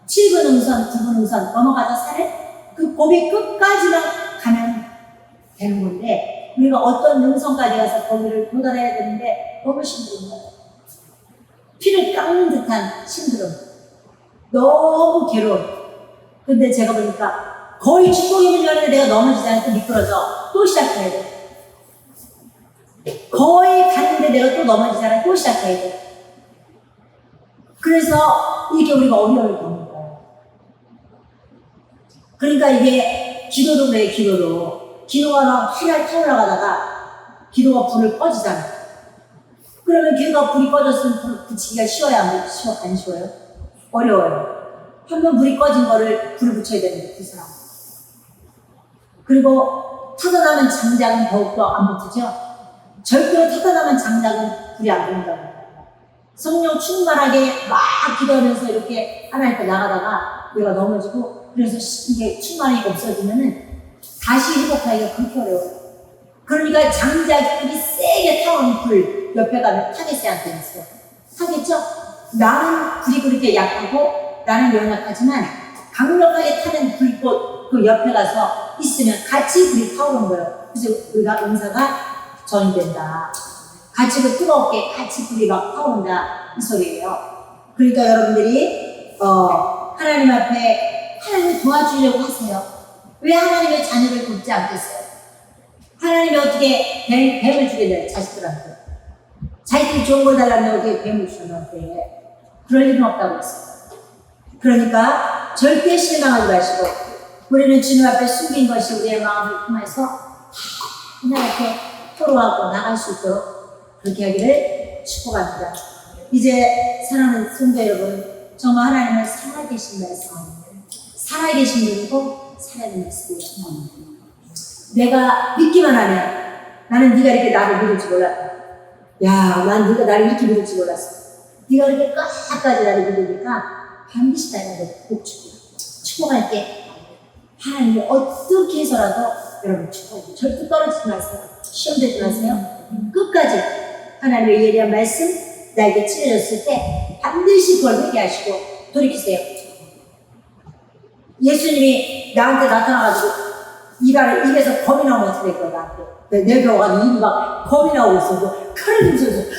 7분 응선, 9분 응선 넘어가서 산을 그 고비 끝까지만 가면 되는 건데 우리가 어떤 능선까지 가서 거기를 도달해야 되는데 너무 힘든 거예요. 피를 깎는 듯한 힘듦, 너무 괴로움. 근데 제가 보니까 거의 축복이 문제였는데 내가 넘어지잖아요. 또 미끄러져. 또 시작해야 돼. 거의 갔는데 내가 또 넘어지잖아요. 또 시작해야 돼. 그래서 이게 우리가 어려움을 겪는 거예요. 그러니까 이게 기도도 그래요. 기도가 막 하늘 타올라가다가 기도가 불을 꺼지잖아. 그러면 기도가 불이 꺼졌으면 불 붙이기가 쉬워요? 안 쉬워요? 어려워요. 한 번 불이 꺼진 거를 불을 붙여야 되는데 그 사람. 그리고 타다나면 장작은 더욱더 안 붙으죠? 절대로 타다나면 장작은 불이 안 붙는다고 합니다. 성령 충만하게 막 기도하면서 이렇게 하나님 앞에 나가다가 내가 넘어지고 그래서 이게 충만이 없어지면은 다시 회복하기가 그렇게 어려워요. 그러니까 장작이 불이 세게 타오는 불 옆에 가면 타겠어요? 안 타겠어요? 타겠죠? 나는 불이 그렇게 약하고 나는 연약하지만 강력하게 타는 불꽃 그 옆에 가서 있으면 같이 불이 타오르는 거예요. 그래서 우리가 은사가 전이 된다. 같이 그 뜨겁게 같이 불이 막 타오른다 이 소리예요. 그러니까 여러분들이 하나님 앞에 하나님을 도와주려고 하세요. 왜 하나님의 자녀를 돕지 않겠어요? 하나님이 어떻게 뱀을 주겠나요? 자식들한테. 자식들이 좋은 걸 달라면 어떻게 뱀을 주는데 그럴 일은 없다고 했어요. 그러니까 절대 실망하지 마시고 우리는 주님 앞에 숨긴 것이 우리의 마음을 통해서 하나님 앞에 토로하고 나갈 수 있도록 그렇게 하기를 축복합니다. 이제 사랑하는 성도 여러분, 정말 하나님은 살아계신 말씀입니다. 살아계신 분이고 살아있는 말씀이에요. 내가 믿기만 하면 나는 네가 이렇게 나를 믿을 줄 몰랐다. 야, 난 네가 나를 이렇게 믿을 줄 몰랐어. 네가 이렇게 끝까지 나를 믿으니까 반드시 나를 꼭 축복할게. 하나님이 어떻게 해서라도 여러분 축복해요. 절대 떨어지지 마세요. 시험 되지 마세요. 끝까지 하나님의 예리한 말씀 나에게 찔러졌을 때 반드시 그걸 회개하시고 돌이키세요. 예수님이 나한테 나타나가지고 입에서 검이 나오면 어떻게 될 거야, 나한테. 내 배워가지고 입이 막 검이 나오고 있어. 칼을 들면서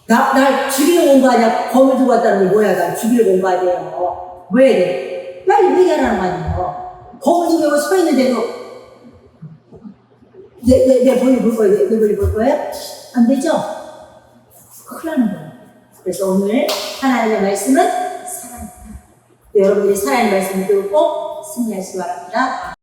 날 죽이려고 온 거 아니야? 검을 두고 왔다는 게 뭐야? 날 죽이려고 온 거 아니에요? 왜 이래? 빨리 회개하라는 거 아니에요? 검을 두고 서 있는데도 내 볼일 볼 거예요? 내 볼일 볼 거예요? 안 되죠? 큰일 나는 거예요. 그래서 오늘 하나님의 말씀은 살아있다. 여러분들이 살아있는 말씀을 듣고 꼭 승리하시기 바랍니다.